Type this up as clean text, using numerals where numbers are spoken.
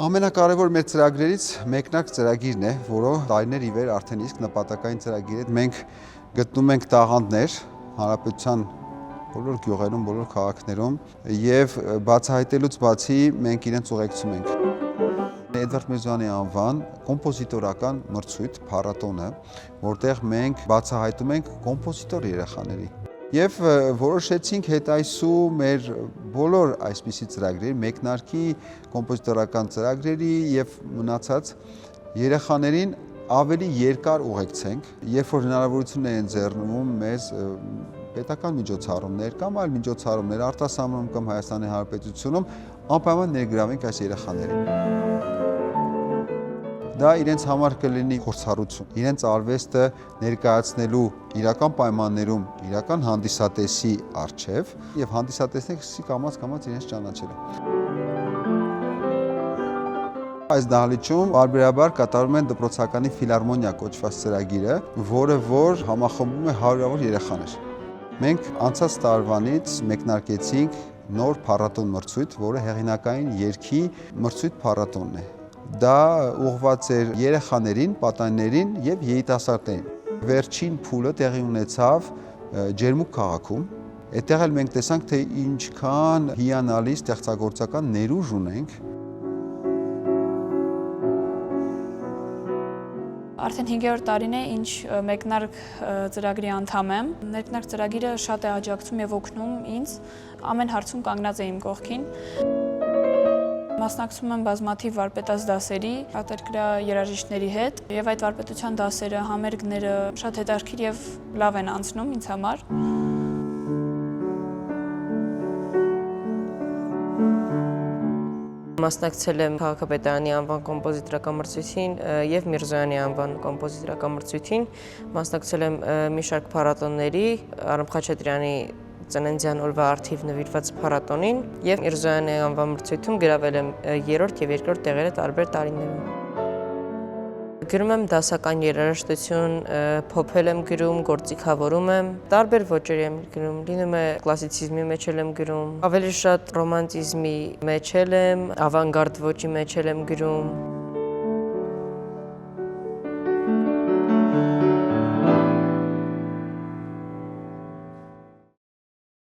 Ամենակարևոր մեր ծրագրերից մեկնարկ ծրագիրն է, որը տարիներ ի վեր արդեն իսկ նպատակային ծրագիր է։ Մենք գտնում ենք տաղանդներ հանրապետության բոլոր գյուղերում, բոլոր քաղաքներում եւ բացահայտելուց բացի մենք իրենց ուղեկցում ենք։ Էդվարդ Միրզոյանի անվան կոմպոզիտորական մրցույթ փառատոնը, որտեղ մենք բացահայտում ենք կոմպոզիտոր երեխաների Եվ որոշեցինք հետայսու մեր բոլոր այսպիսի ծրագրերի, մեկնարկի կոմպոզիտորական ծրագրերի եւ մնացած երեխաներին ավելի երկար ուղեկցենք, երբ որ հնարավորություն են ձեռնվում մեզ պետական միջոցառումներ կամ այլ միջոցառումներ արտասահմանում կամ Հայաստանի Հանրապետությունում անպայման ներգրավենք այս երեխաներին։ Դա իրենց համար կլինի փորձառություն, իրենց արվեստը ներկայացնելու իրական պայմաններում, իրական հանդիսատեսի առջև եւ հանդիսատեսները սկսի կամաց իրենց ճանաչել։ Այս դահլիճում բարբերաբար կատարում են դպրոցականի ֆիլհարմոնիա կոչված ծրագիրը, որը որ համախմբում է հարյուրավոր երեխաներ։ Մենք անցած տարվանից մեկնարկեցինք նոր փառատոն մրցույթ, որը հեղինակային երգի մրցույթ փառատոնն է։ Դա ուղղված էր երեխաներին, պատանիներին եւ երիտասարդներին։ Վերջին փուլը տեղի ունեցավ Ջերմուկ քաղաքում։ Այդտեղ էլ մենք տեսանք, թե ինչքան հիանալի ստեղծագործական ներուժ ունենք։ Արդեն 5-րդ տարին է, ինչ մեկնարկ ծրագրի անդամ եմ։ Մեկնարկ ծրագիրը շատ է աջակցում եւ օգնում ինձ, ամեն հարցում կանգնած է իմ կողքին։ Մասնակցում եմ բազմաթիվ վարպետաց դասերի, արտերկրյա երաժիշտների հետ եւ այդ վարպետության դասերը, համերգները շատ հետաքրքիր եւ լավ են անցնում ինձ համար։ Մասնակցել եմ Քաղաքապետարանի անվան կոմպոզիտորական մրցույթին եւ Միրզոյանի անվան կոմպոզիտորական մրցույթին, մասնակցել եմ մի շարք փառատոների, Արամ Խաչատրյանի ծննդյան օրվա առթիվ նվիրված փառատոնին եւ Միրզոյանի անվան մրցույթում գրավել եմ 3-րդ եւ 2-րդ տեղերը տարբեր տարիներում։ Գրում եմ դասական երաժշտություն, փոփել եմ գրում, գործիքավորում եմ, տարբեր ոճերի եմ գրում, լինում է կլասիցիզմի մեջ եմ գրում, ավելի շատ ռոմանտիզմի մեջ եմ, ավանգարդ ոճի մեջ եմ գրում։